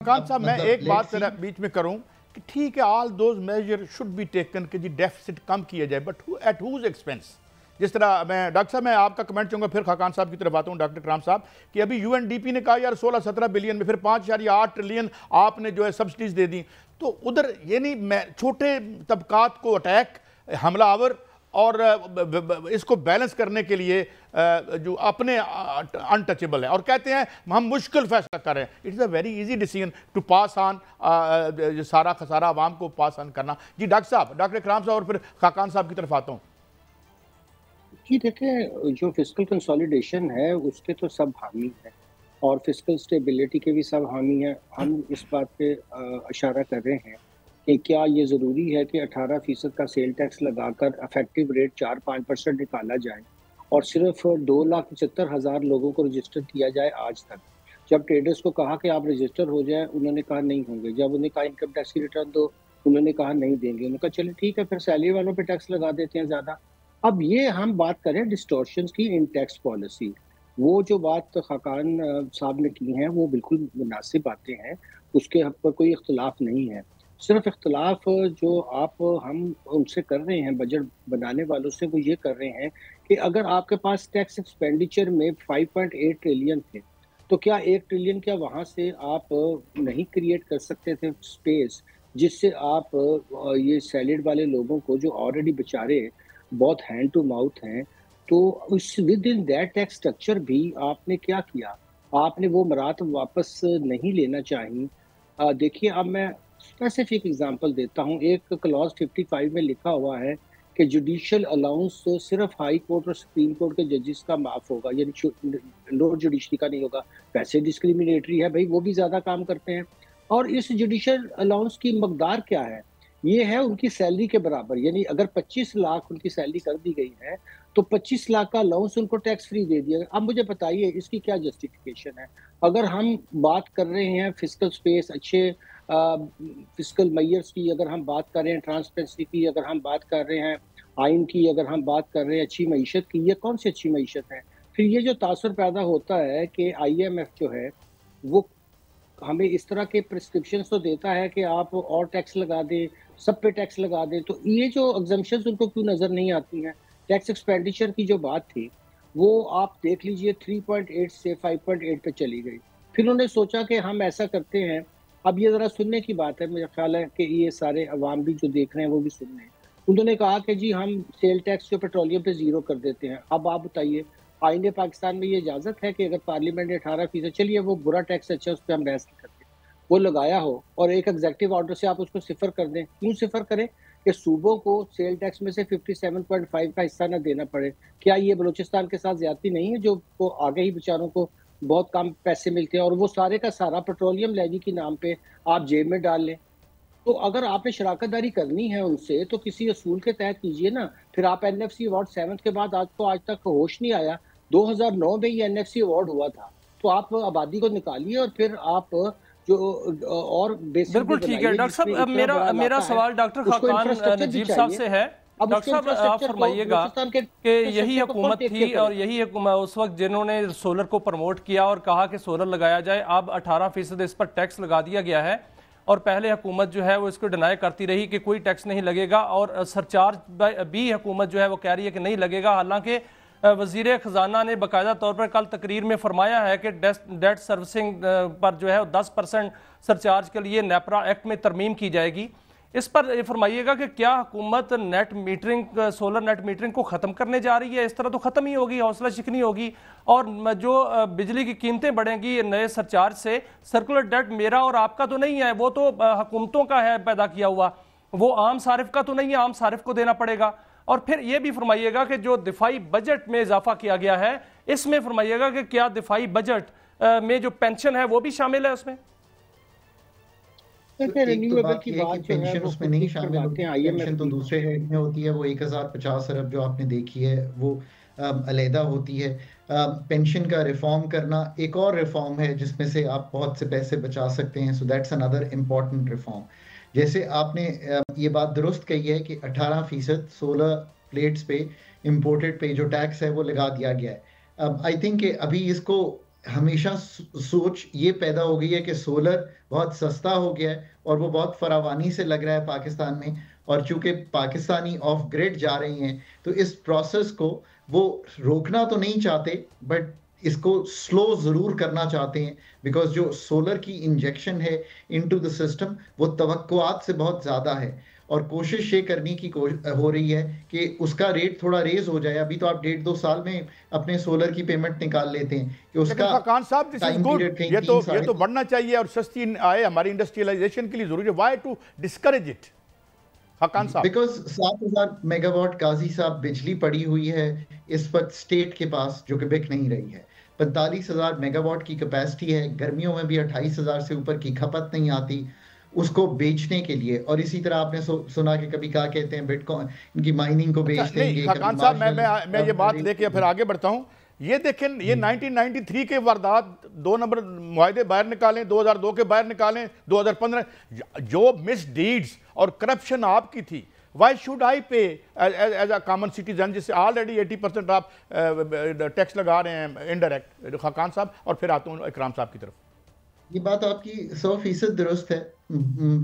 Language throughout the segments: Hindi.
खान साहब मैं मतलब एक बात जरा बीच में करूं कि ठीक है, all those measure should be taken कि जी डेफिसिट कम किया जाए, बट एट हुज एक्सपेंस। जिस तरह मैं डॉक्टर साहब मैं आपका कमेंट चाहूंगा, फिर खाकान साहब की तरफ आता हूं, डॉक्टर इकराम साहब, कि अभी यूएनडीपी ने कहा यार 16-17 बिलियन में फिर 5.8 ट्रिलियन आपने जो है सब्सिडीज दे दी, तो उधर ये नहीं मैं छोटे तबकात को अटैक हमलावर और इसको बैलेंस करने के लिए जो अपने अनटचेबल है और कहते हैं हम मुश्किल फैसला कर रहे हैं। It is a very easy decision to pass on सारा खसारा आवाम को पास ऑन करना। जी डॉक्टर साहब, डॉक्टर इकराम साहब और फिर खाकान साहब की तरफ आता हूँ। जी देखें, जो फिस्कल कंसोलिडेशन है उसके तो सब हामी हैं और फिस्कल स्टेबिलिटी के भी सब हामी हैं। हम इस बात पे इशारा कर रहे हैं कि क्या ये ज़रूरी है कि 18% का सेल टैक्स लगाकर इफेक्टिव रेट 4-5% निकाला जाए और सिर्फ 2,75,000 लोगों को रजिस्टर किया जाए आज तक। जब ट्रेडर्स को कहा कि आप रजिस्टर हो जाए, उन्होंने कहा नहीं होंगे। जब उन्हें कहा इनकम टैक्स की रिटर्न दो, उन्होंने कहा नहीं देंगे। उन्होंने कहा चलिए ठीक है, फिर सैलरी वालों पे टैक्स लगा देते हैं ज़्यादा। अब ये हम बात करें डिस्टॉर्शंस की इन टैक्स पॉलिसी, वो जो बात खाकान साहब ने की है वो बिल्कुल मुनासिब बातें हैं, उसके हक पर कोई इख्तलाफ नहीं है। सिर्फ इख्तलाफ जो आप हम उनसे कर रहे हैं, बजट बनाने वालों से, वो ये कर रहे हैं कि अगर आपके पास टैक्स एक्सपेंडिचर में 5.8 ट्रिलियन थे, तो क्या 1 ट्रिलियन क्या वहाँ से आप नहीं क्रिएट कर सकते थे स्पेस, जिससे आप ये सैलड वाले लोगों को जो ऑलरेडी बेचारे बहुत हैंड टू माउथ हैं, तो उस with in that tax structure भी आपने क्या किया, आपने वो मरात वापस नहीं लेना चाहिए। देखिए, अब मैं स्पेसिफिक एग्जांपल देता हूँ। एक क्लॉज 55 में लिखा हुआ है कि जुडिशियल अलाउंस तो सिर्फ हाई कोर्ट और सुप्रीम कोर्ट के जजेस का माफ होगा, यानी लोअर जुडिशरी का नहीं होगा। वैसे डिस्क्रिमिनेटरी है भाई, वो भी ज्यादा काम करते हैं। और इस जुडिशियल अलाउंस की मकदार क्या है? ये है उनकी सैलरी के बराबर, यानी अगर 25 लाख उनकी सैलरी कर दी गई है तो 25 लाख का अलाउंस उनको टैक्स फ्री दे दिया। अब मुझे बताइए इसकी क्या जस्टिफिकेशन है? अगर हम बात कर रहे हैं फिस्कल स्पेस, अच्छे फिस्कल मेयर्स की, अगर हम बात कर रहे हैं ट्रांसपेरेंसी की, अगर हम बात कर रहे हैं आइन की, अगर हम बात कर रहे हैं अच्छी मईशत की, ये कौन सी अच्छी मईशत है? फिर ये जो तासुर पैदा होता है कि IMF जो है वो हमें इस तरह के प्रिस्क्रिप्शन तो देता है कि आप और टैक्स लगा दें, सब पे टैक्स लगा दें, तो ये जो एग्जम्पशंस उनको क्यों नजर नहीं आती हैं? टैक्स एक्सपेंडिचर की जो बात थी वो आप देख लीजिए 3.8 से 5.8 पे चली गई। फिर उन्होंने सोचा कि हम ऐसा करते हैं, अब ये जरा सुनने की बात है, मुझे ख्याल है कि ये सारे अवाम भी जो देख रहे हैं वो भी सुन रहे हैं। उन्होंने कहा कि जी हम सेल टैक्स जो पेट्रोलियम पे जीरो कर देते हैं। अब आप बताइए, आईने पाकिस्तान में ये इजाजत है कि अगर पार्लियामेंट ने 18%, चलिए वो बुरा टैक्स अच्छा, उस पर हम बहस नहीं करते, वो लगाया हो और एक एग्जेक्टिव ऑर्डर से आप उसको सिफर कर दें। क्यों सिफर करें? कि सूबों को सेल टैक्स में से 57.5 का हिस्सा ना देना पड़े। क्या ये बलूचिस्तान के साथ ज्यादती नहीं है, जो को आगे ही बेचारों को बहुत कम पैसे मिलते हैं और वो सारे का सारा पेट्रोलियम लेवी के नाम पे आप जेब में डाल लें? तो अगर आपने शराकतदारी करनी है उनसे तो किसी असूल के तहत कीजिए ना। फिर आप NFC अवार्ड 7 के बाद आज तक होश नहीं आया। 2009 में ये NFC अवार्ड हुआ था, तो आप आबादी को निकालिए और फिर आप जो और बेसिक बिल्कुल ठीक है डॉक्टर साहब। अब मेरा सवाल डॉक्टर खाकान नजीर साहब से है। डॉक्टर साहब आप फरमाइएगा कि यही हुकूमत थी और यही उस वक्त जिन्होंने सोलर को प्रमोट किया और कहा कि सोलर लगाया जाए, अब 18% इस पर टैक्स लगा दिया गया है और पहले हुकूमत जो है वो इसको डिनाई करती रही कि कोई टैक्स नहीं लगेगा और सरचार्ज भी हुकूमत जो है वो कह रही है कि नहीं लगेगा। हालांकि वजीर खजाना ने बाकायदा तौर पर कल तकरीर में फरमाया है कि डेट सर्विसिंग पर जो है 10% सरचार्ज के लिए नेपरा एक्ट में तरमीम की जाएगी। इस पर फरमाइएगा कि क्या हुकूमत net metering, solar net metering को ख़त्म करने जा रही है? इस तरह तो ख़त्म ही होगी, हौसला शिकनी होगी और जो बिजली की कीमतें बढ़ेंगी नए सरचार्ज से। सर्कुलर डेट मेरा और आपका तो नहीं है, वो तो हुकूमतों का है पैदा किया हुआ, वो आम सारिफ का तो नहीं है, आम सारिफ को देना पड़ेगा। और फिर ये भी फरमाइएगा कि जो दिफाई बजट में इजाफा किया गया है, इसमें फरमाइएगा कि क्या दिफाई बजट में जो पेंशन है वो भी शामिल है उसमें? रिन्यूएबल की बात जो है वो उसमें नहीं शामिल होती है। पेंशन तो दूसरे हेड में होती है, वो 1050 अरब जो आपने देखी है वो अलहदा होती है। पेंशन का रिफॉर्म करना एक और रिफॉर्म है जिसमें से आप बहुत से पैसे बचा सकते हैं, so that's another important reform. जैसे आपने ये बात दुरुस्त कही है कि 18% सोलर प्लेट्स पे इम्पोर्टेड पे जो टैक्स है वो लगा दिया गया है। आई थिंक अभी इसको हमेशा सोच ये पैदा हो गई है कि सोलर बहुत सस्ता हो गया है और वो बहुत फरावानी से लग रहा है पाकिस्तान में, और चूंकि पाकिस्तानी ऑफ ग्रिड जा रही हैं तो इस प्रोसेस को वो रोकना तो नहीं चाहते, बट इसको स्लो जरूर करना चाहते हैं, बिकॉज जो सोलर की इंजेक्शन है इनटू द सिस्टम वो तवक्कुआत से बहुत ज्यादा है, और कोशिश ये करने की हो रही है कि उसका रेट थोड़ा रेज हो जाए। अभी तो आप 1.5-2 साल में अपने सोलर की पेमेंट निकाल लेते हैं कि उसका खान साहब दिस इज गुड, ये तो बढ़ना चाहिए और सस्ती आए हमारी इंडस्ट्रियलाइजेशन के लिए जरूरी है। Why to discourage it Khan साहब? बिकॉज 7,000 मेगावाट काजी साहब बिजली पड़ी हुई है इस वक्त स्टेट के पास जो कि बिक नहीं रही है। 45,000 मेगावाट की कैपेसिटी है, गर्मियों में भी 28,000 से ऊपर की खपत नहीं आती उसको बेचने के लिए। और इसी तरह आपने सुना कि कभी क्या कहते हैं बिटकॉइन इनकी माइनिंग को बेच देंगे। खान साहब मैं ये बात लेके फिर आगे बढ़ता हूं। ये देखें, ये 1993 के वारदात 2 नंबर मुआहदे बाहर निकालें, 2002 के बाहर निकालें, 2015 जो मिस डीड्स और करप्शन आपकी थी, वाई शुड आई पे एज अ कॉमन सिटीजन, जिससे ऑलरेडी 80% आप टैक्स लगा रहे हैं इनडायरेक्ट। खान साहब और फिर आता हूँ इकराम साहब की तरफ। ये बात आपकी 100% दुरुस्त है,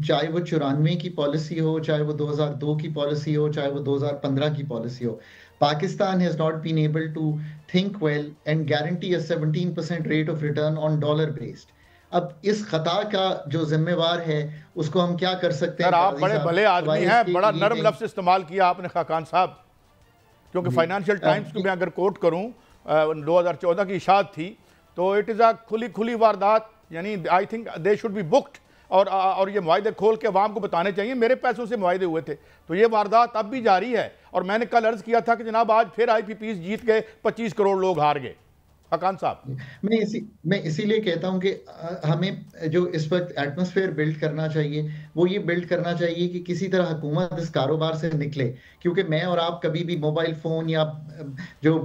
चाहे वो 94 की पॉलिसी हो, चाहे वो 2002 की पॉलिसी हो, चाहे वो 2015 की पॉलिसी हो। Pakistan has not been able to think well and guarantee a 17% rate of return on dollar based. अब इस खता का जो जिम्मेवार है उसको हम क्या कर सकते हैं? आप बड़े भले आदमी हैं, बड़ा नरम लफ्ज इस्तेमाल किया आपने खान साहब, क्योंकि फाइनेंशियल टाइम्स को मैं अगर कोट करूं 2014 की इशात थी, तो इट इज़ अ खुली वारदात, यानी I think they should be booked, और ये मुआहदे खोल के अवाम को बताने चाहिए। मेरे पैसों से मुआहदे हुए थे, तो ये वारदात अब भी जारी है। और मैंने कल अर्ज किया था कि जनाब आज फिर IPPs जीत गए, 25 करोड़ लोग हार गए। खान साहब, मैं इसीलिए कहता हूं कि हमें जो इस वक्त एटमॉस्फेयर बिल्ड करना चाहिए वो ये बिल्ड करना चाहिए कि किसी तरह हुकूमत इस कारोबार से निकले, क्योंकि मैं और आप कभी भी मोबाइल फोन या जो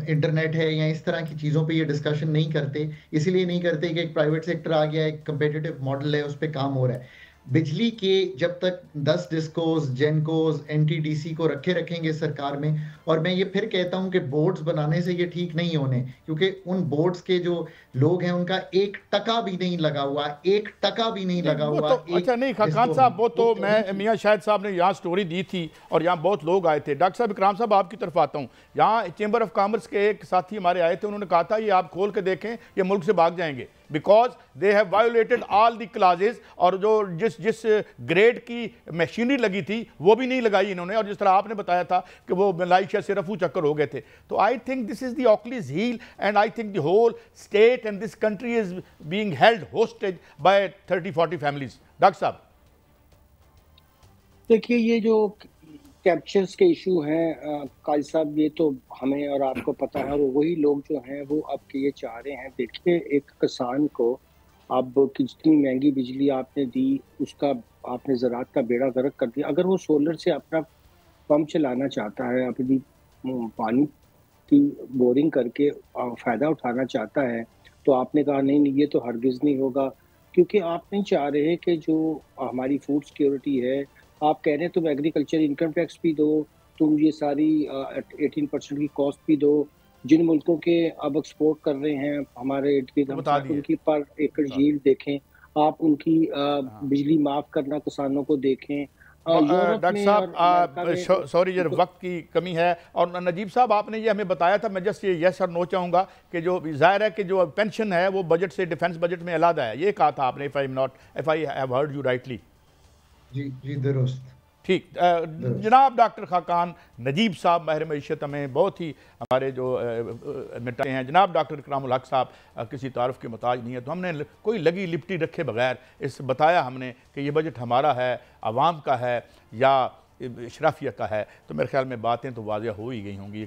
इंटरनेट है या इस तरह की चीजों पे ये डिस्कशन नहीं करते। इसीलिए नहीं करते कि एक प्राइवेट सेक्टर आ गया, एक कंपेटिटिव मॉडल है, उस पर काम हो रहा है। बिजली के जब तक 10 डिस्कोस, जेनकोस, NTDC को रखेंगे सरकार में, और मैं ये फिर कहता हूं कि बोर्ड्स बनाने से ये ठीक नहीं होने, क्योंकि उन बोर्ड्स के जो लोग हैं उनका 1% भी नहीं लगा हुआ, 1% भी नहीं लगा हुआ। अच्छा नहीं खान साहब, वो तो मैं मियां शाहिद साहब ने यहाँ स्टोरी दी थी और यहाँ बहुत लोग आए थे। डॉक्टर साहब इकराम साहब आपकी तरफ आता हूँ। यहाँ चेंबर ऑफ कॉमर्स के एक साथी हमारे आए थे, उन्होंने कहा था ये आप खोल के देखें, ये मुल्क से भाग जाएंगे, because they have violated all the clauses. और जो जिस ग्रेड की मशीनरी लगी थी वो भी नहीं लगाई इन्होंने, और जिस तरह आपने बताया था कि वो मलाइशिया से रफू चक्कर हो गए थे। तो I think this is the Achilles heel, and I think the whole state and this country is being held hostage by 30-40 families. Doctor साहब देखिए, ये जो कैप्चर्स के इशू हैं काजी साहब, ये तो हमें और आपको पता है, और वही लोग जो हैं वो अब ये चाह रहे हैं। देखिए, एक किसान को अब की जितनी महंगी बिजली आपने दी, उसका आपने ज़राअत का बेड़ा गर्क कर दिया। अगर वो सोलर से अपना पंप चलाना चाहता है, अपनी पानी की बोरिंग करके फ़ायदा उठाना चाहता है, तो आपने कहा नहीं ये तो हरगिज़ नहीं होगा, क्योंकि आप नहीं चाह रहे कि जो हमारी फूड सिक्योरिटी है, आप कह रहे हैं तुम एग्रीकल्चर इनकम टैक्स भी दो, तुम ये सारी 18% की कॉस्ट भी दो। जिन मुल्कों के अब एक्सपोर्ट कर रहे हैं हमारे उनकी पर एकड़ यील्ड देखें, आप उनकी बिजली माफ करना किसानों को देखें। डॉक्टर साहब सॉरी यार, वक्त की कमी है। और नजीब साहब आपने ये हमें बताया था, मैं जस्ट ये यस और नो चाहूँगा कि जो जाहिर है कि जो पेंशन है वो बजट से, डिफेंस बजट में अलग है, ये कहा था आपने, if I have heard you rightly. जी दुरुस्त, ठीक। जनाब डॉक्टर खाकान नजीब साहब माहिर मईशत हमें बहुत ही हमारे जो मिटाए हैं। जनाब डॉक्टर इकरामुल हक साहब किसी तारुफ के मोहताज नहीं है, तो हमने कोई लगी लिपटी रखे बगैर इस बताया हमने कि ये बजट हमारा है, आवाम का है या शराफिया का है। तो मेरे ख्याल में बातें तो वाज़ेह हो ही गई होंगी।